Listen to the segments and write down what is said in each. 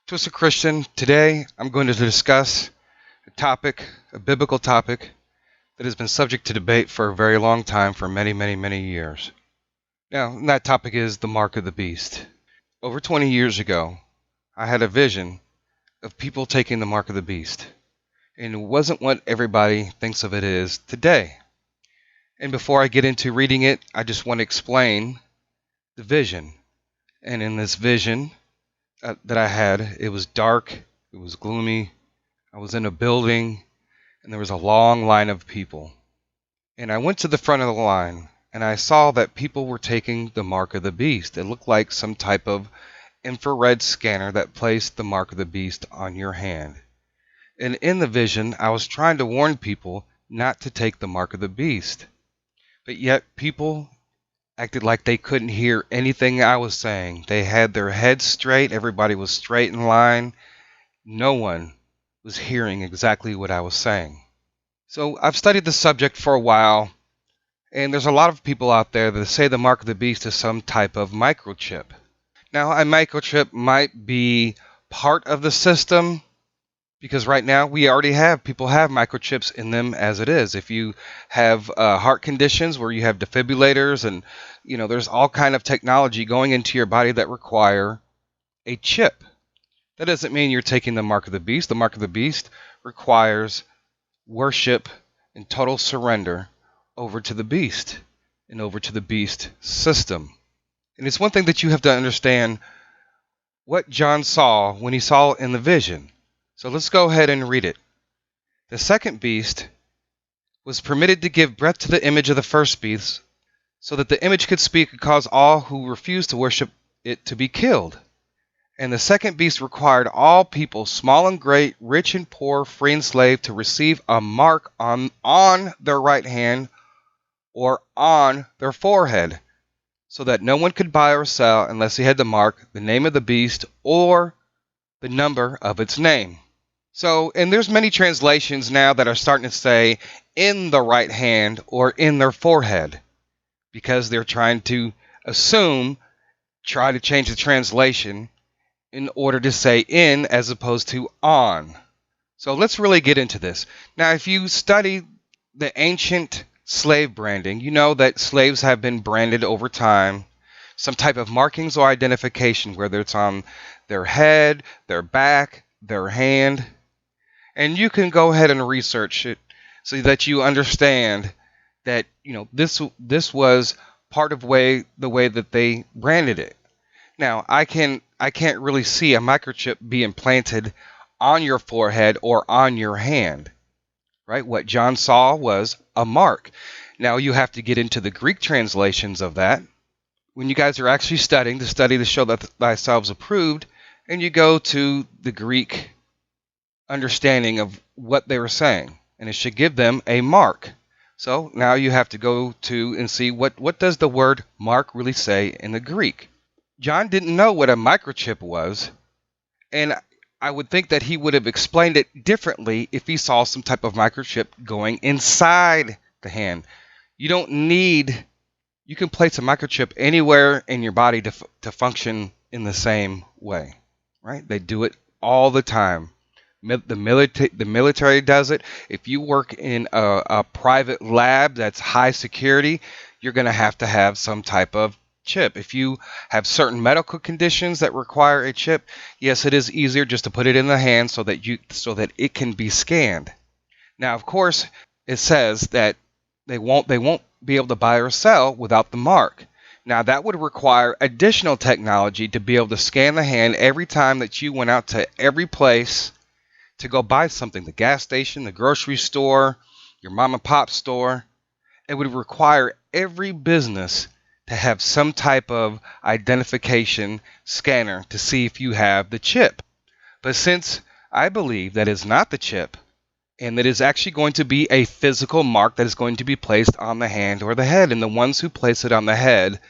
Twisted Christian, today I'm going to discuss a biblical topic that has been subject to debate for a very long time, for many, many, many years. Now, that topic is the mark of the beast. Over 20 years ago, I had a vision of people taking the mark of the beast, and it wasn't what everybody thinks of it is today. And before I get into reading it, I just want to explain the vision. And in this vision that I had, it was dark, it was gloomy. I was in a building, and there was a long line of people. And I went to the front of the line, and I saw that people were taking the mark of the beast. It looked like some type of infrared scanner that placed the mark of the beast on your hand. And in the vision, I was trying to warn people not to take the mark of the beast. But yet people acted like they couldn't hear anything I was saying. They had their heads straight. Everybody was straight in line. No one was hearing exactly what I was saying. So I've studied the subject for a while, and there's a lot of people out there that say the mark of the beast is some type of microchip. Now, a microchip might be part of the system, because right now people have microchips in them as it is. If you have heart conditions where you have defibrillators, and there's all kind of technology going into your body that require a chip. That doesn't mean you're taking the mark of the beast. The mark of the beast requires worship and total surrender over to the beast and over to the beast system. And it's one thing that you have to understand what John saw when he saw in the vision. So let's go ahead and read it. The second beast was permitted to give breath to the image of the first beast, so that the image could speak and cause all who refused to worship it to be killed. And the second beast required all people, small and great, rich and poor, free and slave, to receive a mark on their right hand or on their forehead, so that no one could buy or sell unless he had the mark, the name of the beast, or the number of its name. So, and there's many translations now that are starting to say in the right hand or in their forehead, because they're trying to try to change the translation in order to say in as opposed to on. So let's really get into this. Now, if you study the ancient slave branding, you know that slaves have been branded over time, some type of markings or identification, whether it's on their head, their back, their hand. And you can go ahead and research it so that you understand that this was part of the way that they branded it. Now, I can't really see a microchip being planted on your forehead or on your hand, right? What John saw was a mark. Now, you have to get into the Greek translations of that. When you guys are actually studying to show that thyself approved, and you go to the Greek understanding of what they were saying, and it should give them a mark. So now you have to go to and see what does the word mark really say in the Greek. John didn't know what a microchip was, and I would think that he would have explained it differently if he saw some type of microchip going inside the hand. You can place a microchip anywhere in your body to function in the same way, right? They do it all the time. The military does it. If you work in a private lab that's high security, you're going to have some type of chip. If you have certain medical conditions that require a chip, yes, it is easier just to put it in the hand so that it can be scanned. Now, of course, it says that they won't be able to buy or sell without the mark. Now, that would require additional technology to be able to scan the hand every time that you went out to every place to go buy something, the gas station, the grocery store, your mom and pop store. It would require every business to have some type of identification scanner to see if you have the chip. But since I believe that is not the chip, and that is actually going to be a physical mark that is going to be placed on the hand or the head, and the ones who place it on the head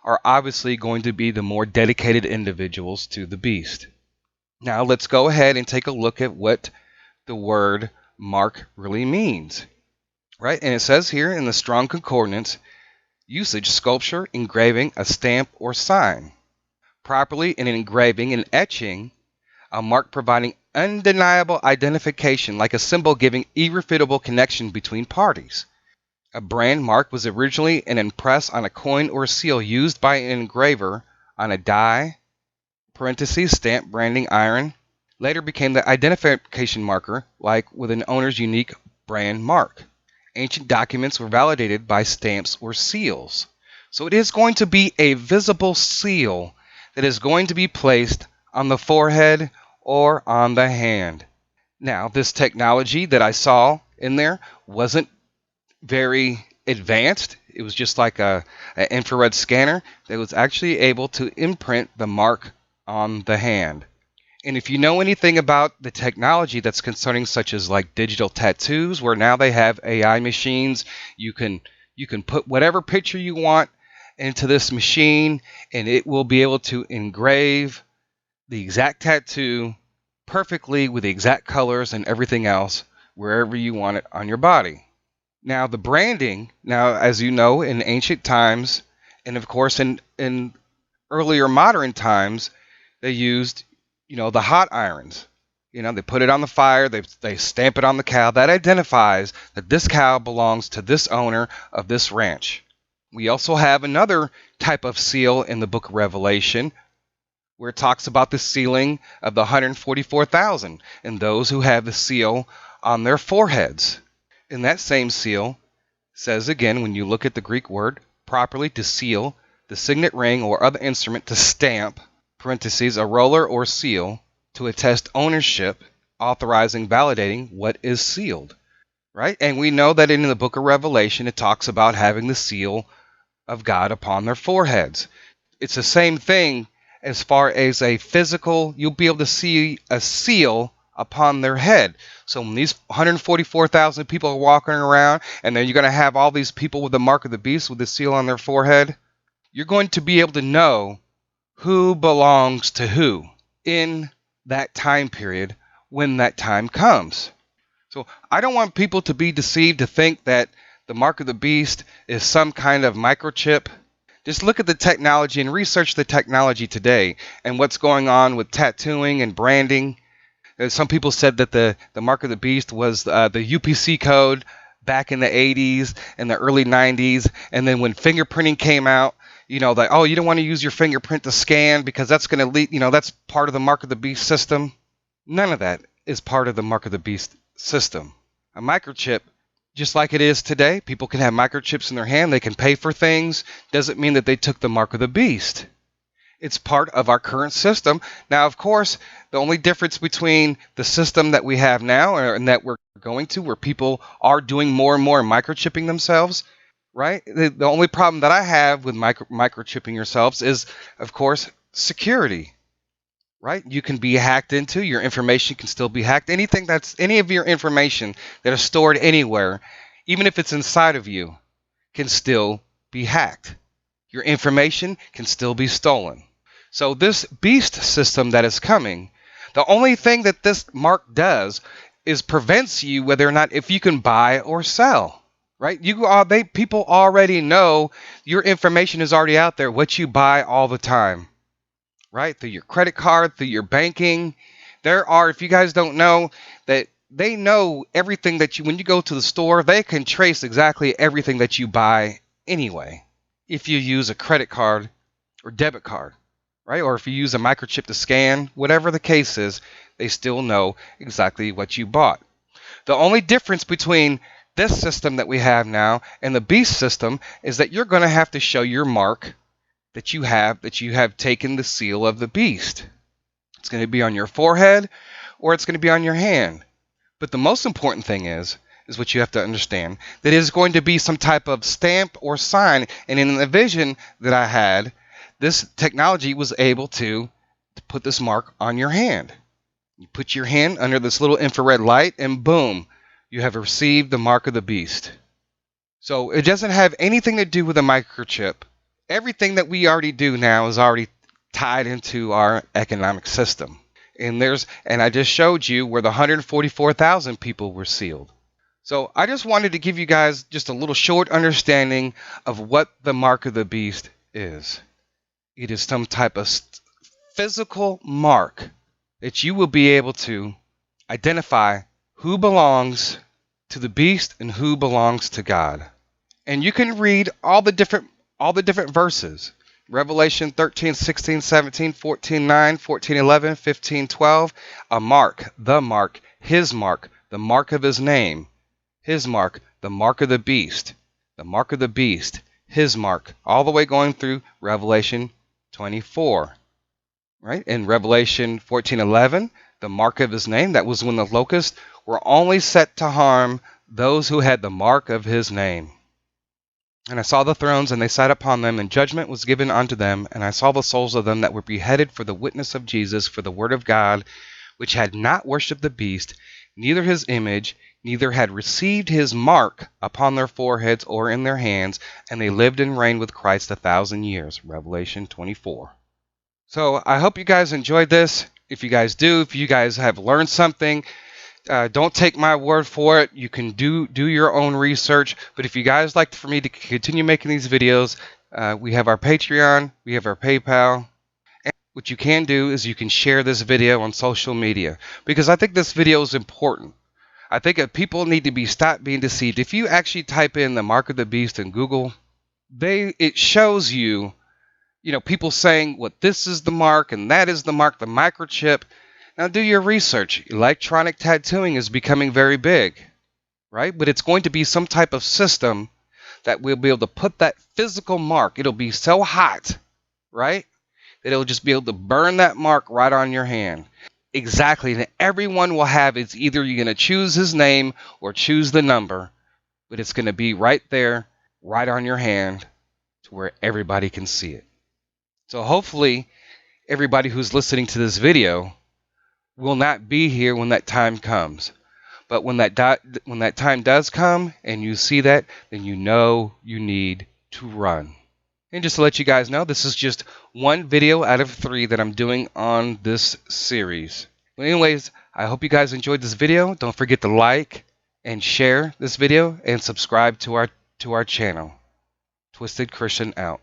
are obviously going to be the more dedicated individuals to the beast. Now let's go ahead and take a look at what the word mark really means, right? And it says here in the Strong Concordance, usage, sculpture, engraving, a stamp or sign. Properly in engraving and etching a mark providing undeniable identification, like a symbol giving irrefutable connection between parties. A brand mark was originally an impress on a coin or seal used by an engraver on a die, parentheses, stamp, branding, iron. Later became the identification marker, like with an owner's unique brand mark. Ancient documents were validated by stamps or seals. So it is going to be a visible seal that is going to be placed on the forehead or on the hand. Now, this technology that I saw in there wasn't very advanced. It was just like an infrared scanner that was actually able to imprint the mark on the hand. And if you know anything about the technology that's concerning, such as like digital tattoos, where now they have AI machines, you can put whatever picture you want into this machine and it will be able to engrave the exact tattoo perfectly with the exact colors and everything else wherever you want it on your body. Now the branding, now as you know, in ancient times and of course in earlier modern times, they used the hot irons. They put it on the fire, they stamp it on the cow. That identifies that this cow belongs to this owner of this ranch. We also have another type of seal in the book of Revelation where it talks about the sealing of the 144,000 and those who have the seal on their foreheads. And that same seal says again, when you look at the Greek word, properly to seal, the signet ring or other instrument to stamp, parentheses, a roller or seal, to attest ownership, authorizing, validating what is sealed. Right? And we know that in the book of Revelation, it talks about having the seal of God upon their foreheads. It's the same thing as far as a physical, you'll be able to see a seal upon their head. So when these 144,000 people are walking around, and then you're going to have all these people with the mark of the beast with the seal on their forehead, you're going to be able to know who belongs to who in that time period when that time comes. So I don't want people to be deceived to think that the mark of the beast is some kind of microchip. Just look at the technology and research the technology today and what's going on with tattooing and branding. Some people said that the mark of the beast was the UPC code back in the 80s and the early 90s. And then when fingerprinting came out, like, oh, you don't want to use your fingerprint to scan because that's going to lead, that's part of the mark of the beast system. None of that is part of the mark of the beast system. A microchip, just like it is today, people can have microchips in their hand, they can pay for things, doesn't mean that they took the mark of the beast. It's part of our current system. Now, of course, the only difference between the system that we have now and that we're going to, where people are doing more and more microchipping themselves, right? The only problem that I have with microchipping yourselves is, of course, security. Right? You can be hacked into, your information can still be hacked. Any of your information that is stored anywhere, even if it's inside of you, can still be hacked. Your information can still be stolen. So this beast system that is coming, the only thing that this mark does is prevents you whether or not if you can buy or sell. Right? People already know your information is already out there, what you buy all the time. Right? Through your credit card, through your banking. If you guys don't know, that they know everything that when you go to the store, they can trace exactly everything that you buy anyway. If you use a credit card or debit card, right? Or if you use a microchip to scan, whatever the case is, they still know exactly what you bought. The only difference between this system that we have now and the beast system is that you're going to have to show your mark that you have taken the seal of the beast. It's going to be on your forehead or it's going to be on your hand. But the most important thing is what you have to understand, that it is going to be some type of stamp or sign. And in the vision that I had, this technology was able to put this mark on your hand. You put your hand under this little infrared light and boom, you have received the mark of the beast. So it doesn't have anything to do with a microchip. Everything that we already do now is already tied into our economic system. And I just showed you where the 144,000 people were sealed. So I just wanted to give you guys just a little short understanding of what the mark of the beast is. It is some type of physical mark that you will be able to identify who belongs to the beast and who belongs to God. And you can read all the different verses. Revelation 13, 16, 17, 14, 9, 14, 11, 15, 12. A mark, the mark, his mark, the mark of his name, his mark, the mark of the beast, his mark, all the way going through Revelation 24. Right? In Revelation 14:11, the mark of his name, that was when the locusts were only set to harm those who had the mark of his name. And I saw the thrones, and they sat upon them, and judgment was given unto them. And I saw the souls of them that were beheaded for the witness of Jesus, for the word of God, which had not worshipped the beast, neither his image, neither had received his mark upon their foreheads or in their hands, and they lived and reigned with Christ 1,000 years. Revelation 24. So I hope you guys enjoyed this. If you guys do, if you guys have learned something, don't take my word for it. You can do your own research. But if you guys like for me to continue making these videos, we have our Patreon, we have our PayPal. And what you can do is you can share this video on social media, because I think this video is important. I think that people need to stop being deceived. If you actually type in the mark of the beast in Google, it shows you, people saying what this is the mark and that is the mark, the microchip. Now do your research. Electronic tattooing is becoming very big, right? But it's going to be some type of system that we'll be able to put that physical mark. It'll be so hot, right, that it'll just be able to burn that mark right on your hand. Exactly. And everyone will have, it's either you're going to choose his name or choose the number, but it's going to be right there, right on your hand, to where everybody can see it. So hopefully everybody who's listening to this video will not be here when that time comes. But when that time does come and you see that, then you know you need to run. And just to let you guys know, this is just one video out of 3 that I'm doing on this series. But anyways, I hope you guys enjoyed this video. Don't forget to like and share this video and subscribe to our channel. Twisted Christian out.